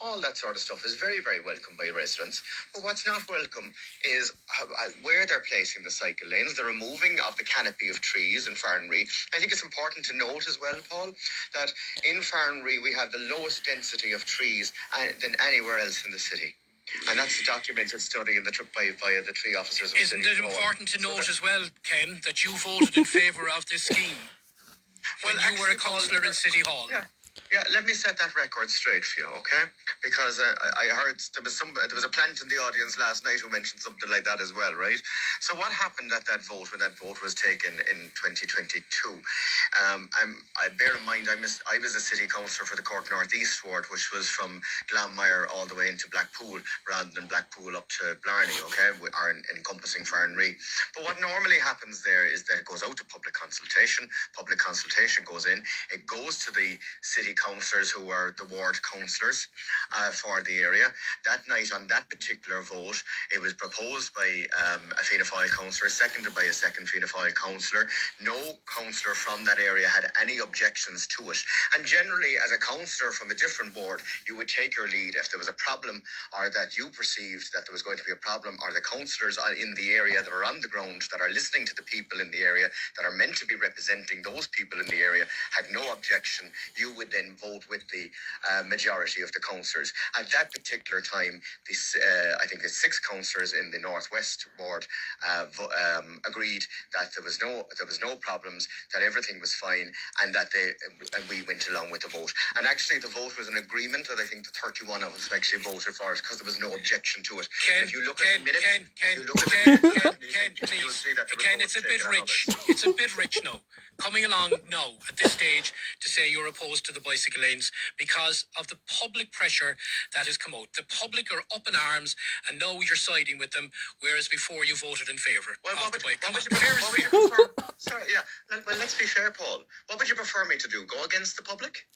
all that sort of stuff is very, very welcome by residents. But what's not welcome is where they're placing the cycle lanes, the removing of the canopy of trees in Farranree. I think it's important to note as well, Paul, that in Farranree we have the lowest density of trees than anywhere else in the city. And that's a documented study in the trip by the tree officers of Isn't it important to note as well, Ken, that you voted in favour of this scheme when you were a councillor in City Hall? Yeah, let me set that record straight for you, okay? Because I heard there was a plant in the audience last night who mentioned something like that as well, right? So what happened at that vote when that vote was taken in 2022? I bear in mind I was a city councillor for the Cork North East ward, which was from Glanmire all the way into Blackpool, rather than Blackpool up to Byrne, okay, or encompassing Farranree. But what normally happens there is that it goes out to public consultation. Public consultation goes in. It goes to the city councillors who are the ward councillors for the area. That night on that particular vote, it was proposed by a Fianna Fáil councillor, seconded by a second Fianna Fáil councillor. No councillor from that area had any objections to it. And generally, as a councillor from a different ward, you would take your lead if there was a problem, or that you perceived that there was going to be a problem, or the councillors in the area that are on the ground, that are listening to the people in the area, that are meant to be representing those people in the area, had no objection. You would then vote with the majority of the councillors. At that particular time, I think it's 6 councillors in the Northwest ward agreed that there was no problems, that everything was fine, and that we went along with the vote. And actually, the vote was an agreement that I think the 31 of us actually voted for it because there was no objection to it. Ken, if you look at the minutes, Ken, it's a bit rich. It's a bit rich now. Coming along now at this stage to say you're opposed to the bicycle lanes because of the public pressure that has come out. The public are up in arms, and now you're siding with them, whereas before you voted in favour. Well, let's be fair, Paul. What would you prefer me to do? Go against the public?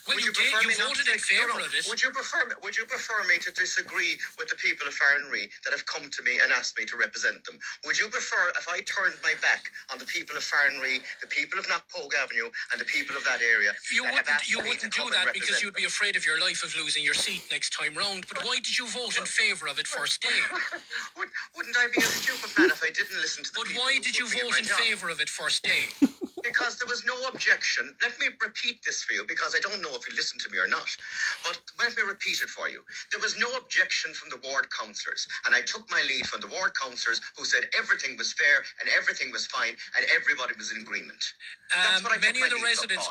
Well, you voted in favour of it. Would you prefer me to disagree with the people of Farranree that have come to me and asked me to represent them? Would you prefer if I turned my back on the people of Farranree, the people of Knockpogue Avenue, and the people of that area? You wouldn't do that because you'd be afraid of your life of losing your seat next time round. But why did you vote in favour of it first day? Wouldn't I be a stupid man if I didn't listen to the people? But why did you vote in favour of it first day? Because there was no objection. Let me repeat this for you, because I don't know if you listen to me or not. But let me repeat it for you. There was no objection from the ward councillors. And I took my lead from the ward councillors who said everything was fair and everything was fine and everybody was in agreement. Many of the residents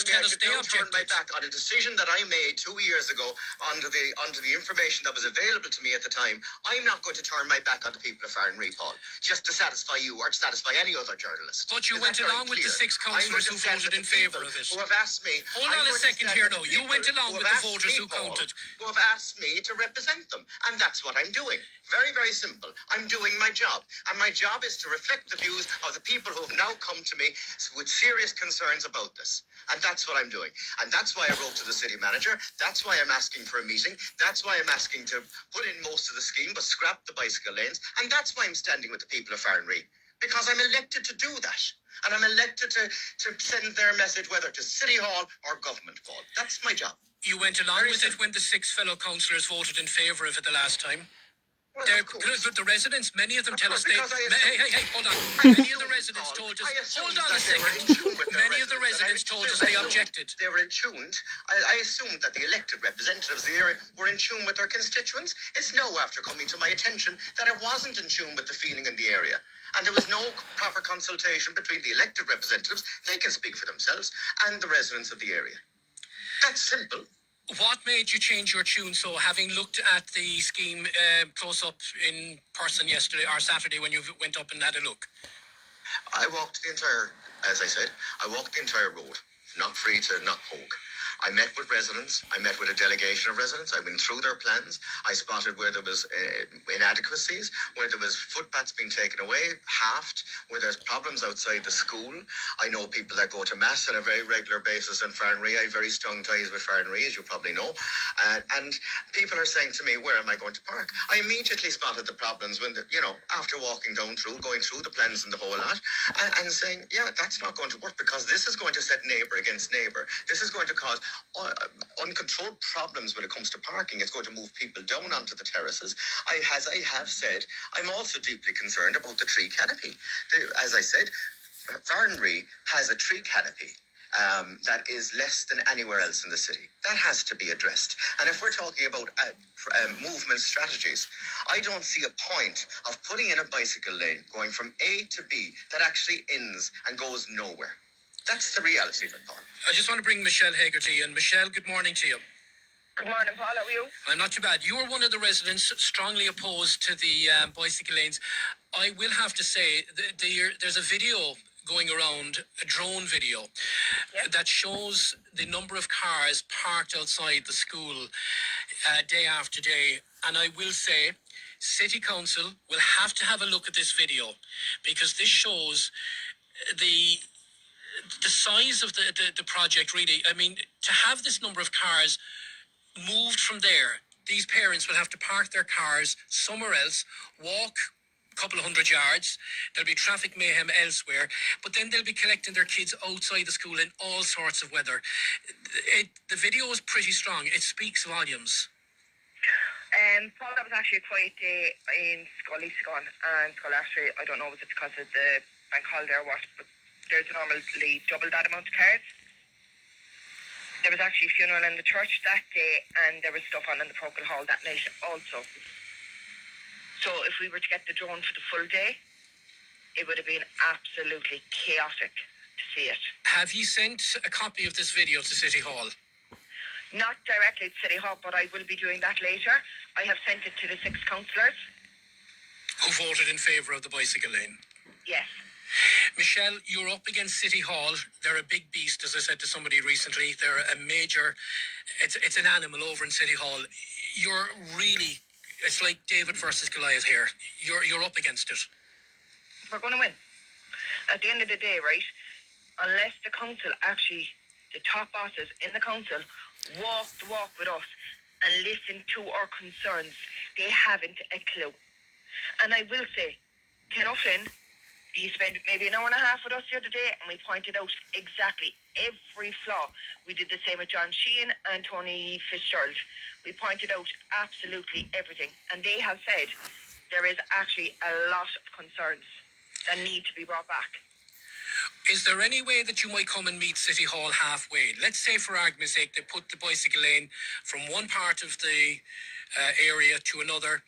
tell us they objected. My back on a decision that I made 2 years ago under the information that was available to me at the time. I'm not going to turn my back on the people of Farranree, Paul, just to satisfy you or to satisfy any other journalist. But you went along with the 6 councillors who voted in favour of it. Who have asked me. Hold on a second here now. You went along with the voters who counted. Who have asked me to represent them. And that's what I'm doing. Very, very simple. I'm doing my job. And my job is to reflect the views of the people who have now come to me with serious concerns about this. And that's what I'm doing. And that's why I wrote to the city manager. That's why I'm asking for a meeting. That's why I'm asking to put in most of the scheme, but scrap the bicycle lanes. And that's why I'm standing with the people of Farranree. Because I'm elected to do that. And I'm elected to send their message, whether to City Hall or government, Paul. That's my job. You went along with it when the 6 fellow councillors voted in favour of it the last time. Well, the residents, many of them tell us they... Hey, hold on. Many of the residents told us... Hold on a second. Many of the residents told us they objected. They were in tune. I assumed that the elected representatives of the area were in tune with their constituents. It's now after coming to my attention that I wasn't in tune with the feeling in the area. And there was no proper consultation between the elected representatives, they can speak for themselves, and the residents of the area. That's simple. What made you change your tune? So having looked at the scheme close up in person yesterday or Saturday when you went up and had a look? I walked the entire road, Knockfree to Knockpogue. I met with residents. I met with a delegation of residents. I went through their plans. I spotted where there was inadequacies, where there was footpaths being taken away, halved, where there's problems outside the school. I know people that go to mass on a very regular basis in Farranree. I have very strong ties with Farranree, as you probably know. And people are saying to me, where am I going to park? I immediately spotted the problems when, after walking down through, going through the plans and the whole lot, and saying, yeah, that's not going to work, because this is going to set neighbour against neighbour. This is going to cause uncontrolled problems when it comes to parking. It's going to move people down onto the terraces. As I have said, I'm also deeply concerned about the tree canopy. As I said, Farranree has a tree canopy that is less than anywhere else in the city. That has to be addressed. And if we're talking about movement strategies, I don't see a point of putting in a bicycle lane going from A to B that actually ends and goes nowhere. That's the reality of it, Paul. I just want to bring Michelle Hagerty in. Michelle, good morning to you. Good morning, Paul. How are you? I'm not too bad. You are one of the residents strongly opposed to the bicycle lanes. I will have to say, there's a video going around, a drone video, that shows the number of cars parked outside the school day after day. And I will say, City Council will have to have a look at this video, because this shows the size of the project, really. I mean, to have this number of cars moved from there, these parents will have to park their cars somewhere else, walk a couple of 100 yards. There'll be traffic mayhem elsewhere, but then they'll be collecting their kids outside the school in all sorts of weather. The video is pretty strong. It speaks volumes. Paul, that was actually a quiet day in Scully and Scully. I don't know, was it because of the bank holiday or what, but there's normally double that amount of cars. There was actually a funeral in the church that day, and there was stuff on in the Procol Hall that night also. So if we were to get the drone for the full day, it would have been absolutely chaotic to see it. Have you sent a copy of this video to City Hall? Not directly to City Hall, but I will be doing that later. I have sent it to the 6 councillors. Who voted in favour of the bicycle lane? Yes. Michelle, you're up against City Hall. They're a big beast, as I said to somebody recently. They're a major, it's an animal over in City Hall. You're really, it's like David versus Goliath here. You're up against it. We're going to win. At the end of the day, right, unless the council actually, the top bosses in the council, walk the walk with us and listen to our concerns, they haven't a clue. And I will say, Ken O'Flynn, he spent maybe an hour and a half with us the other day, and we pointed out exactly every flaw. We did the same with John Sheehan and Tony Fitzgerald. We pointed out absolutely everything. And they have said there is actually a lot of concerns that need to be brought back. Is there any way that you might come and meet City Hall halfway? Let's say, for argument's sake, they put the bicycle lane from one part of the area to another.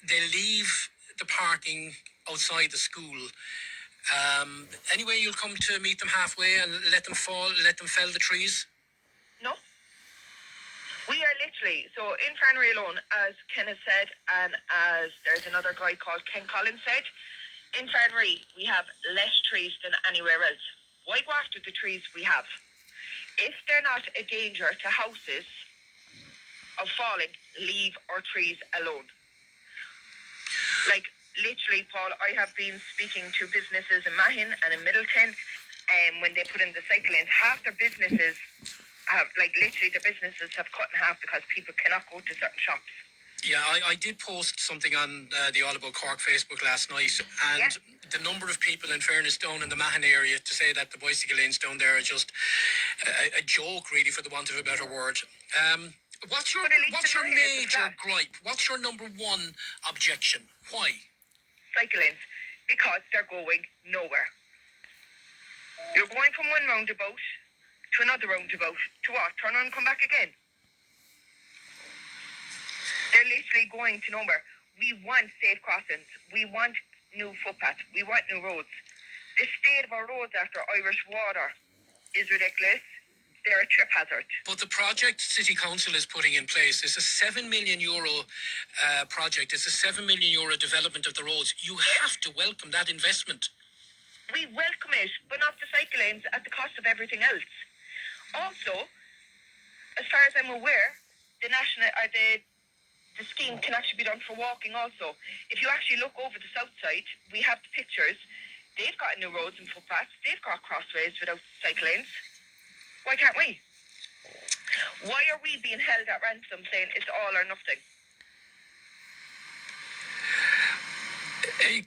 They leave the parking outside the school. Any way you'll come to meet them halfway and let them fell the trees? No. We are literally, so in Farranree alone, as Ken has said, and as there's another guy called Ken Collins said, in Farranree we have less trees than anywhere else. Why go after the trees we have? If they're not a danger to houses of falling, leave our trees alone. Like, literally, Paul, I have been speaking to businesses in Mahon and in Middleton, and when they put in the cycle lanes, half their businesses have, like, literally the businesses have cut in half because people cannot go to certain shops. Yeah, I did post something on the All About Cork Facebook last night, and the number of people, in fairness, down in the Mahon area, to say that the bicycle lanes down there are just a joke, really, for the want of a better word. What's your major gripe? What's your number one objection? Why? Cycle lanes, because they're going nowhere. You're going from one roundabout to another roundabout. To what? Turn on and come back again. They're literally going to nowhere. We want safe crossings. We want new footpaths. We want new roads. The state of our roads after Irish water is ridiculous. They're a trip hazard. But the project City Council is putting in place is a €7 million project. It's a €7 million development of the roads. You have to welcome that investment. We welcome it, but not the cycle lanes at the cost of everything else. Also, as far as I'm aware, the scheme can actually be done for walking also. If you actually look over the south side, we have the pictures. They've got new roads and footpaths. They've got crossways without cycle lanes. Why can't we? Why are we being held at ransom saying it's all or nothing?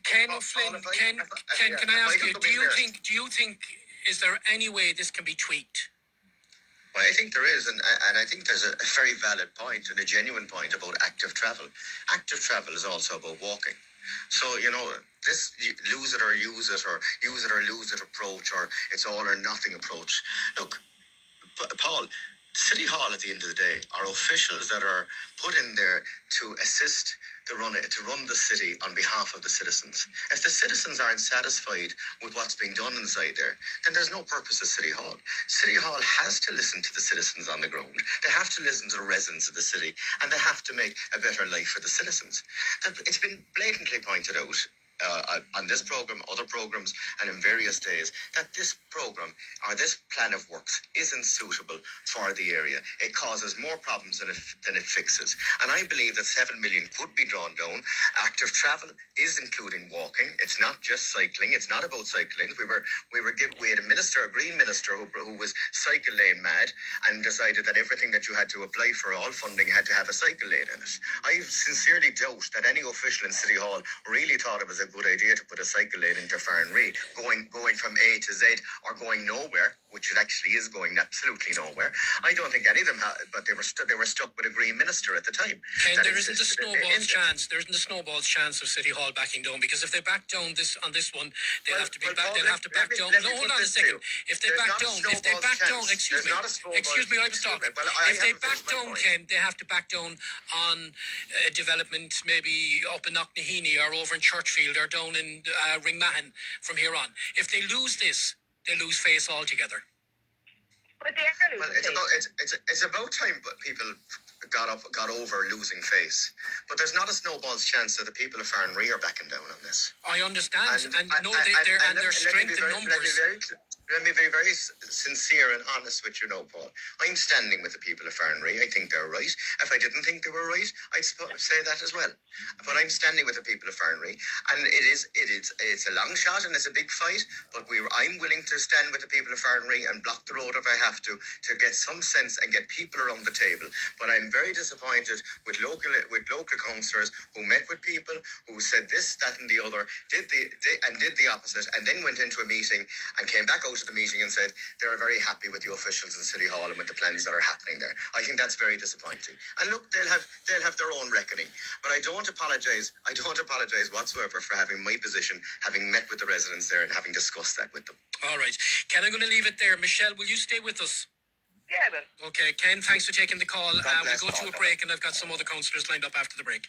Ken O'Flynn, Ken, can I ask you, do you think, is there any way this can be tweaked? Well, I think there is, and I think there's a very valid point and a genuine point about active travel. Active travel is also about walking. So, this lose it or use it, or use it or lose it approach, or it's all or nothing approach. Look, Paul, City Hall at the end of the day are officials that are put in there to assist to run the city on behalf of the citizens. If the citizens aren't satisfied with what's being done inside there, then there's no purpose of City Hall. City Hall has to listen to the citizens on the ground. They have to listen to the residents of the city, and they have to make a better life for the citizens. It's been blatantly pointed out on this program, other programs, and in various days, that this program or this plan of works isn't suitable for the area. It causes more problems than it fixes. And I believe that 7 million could be drawn down. Active travel is including walking. It's not just cycling. It's not about cycling. We had a green minister who was cycle lane mad and decided that everything that you had to apply for, all funding, had to have a cycle lane in it. I sincerely doubt that any official in City Hall really thought it was a good idea to put a cycle lane into Farranree, going from A to Z, or going nowhere, which it actually is going absolutely nowhere. I don't think any of them but they were stuck with a green minister at the time. Ken, there isn't a snowball's chance. There isn't a snowball's chance of City Hall backing down, because if they back down on this one, they'll have to back down. No, hold on a second. If they back down, excuse me, I was talking. If they back down, Ken, they have to back down on development, maybe up in Knocknahini or over in Churchfield or down in Ringmahon from here on. If they lose this, they lose face altogether. But they are losing face. It's about time people got over losing face. But there's not a snowball's chance that the people of Farranree are backing down on this. I understand, and their strength in numbers. Let me be very sincere and honest with you now, Paul. I'm standing with the people of Farranree. I think they're right. If I didn't think they were right, I'd say that as well. But I'm standing with the people of Farranree, and it's a long shot and it's a big fight. But I'm willing to stand with the people of Farranree and block the road if I have to get some sense and get people around the table. But I'm very disappointed with local councillors who met with people who said this, that, and the other, did the opposite, and then went into a meeting and came back out of the meeting and said they're very happy with the officials in City Hall and with the plans that are happening there. I think that's very disappointing. And look, they'll have their own reckoning. But I don't apologise whatsoever for having my position, having met with the residents there and having discussed that with them. All right. Ken, I'm going to leave it there. Michelle, will you stay with us? Yeah, I will. Okay, Ken, thanks for taking the call. We'll go to a break, and I've got some other councillors lined up after the break.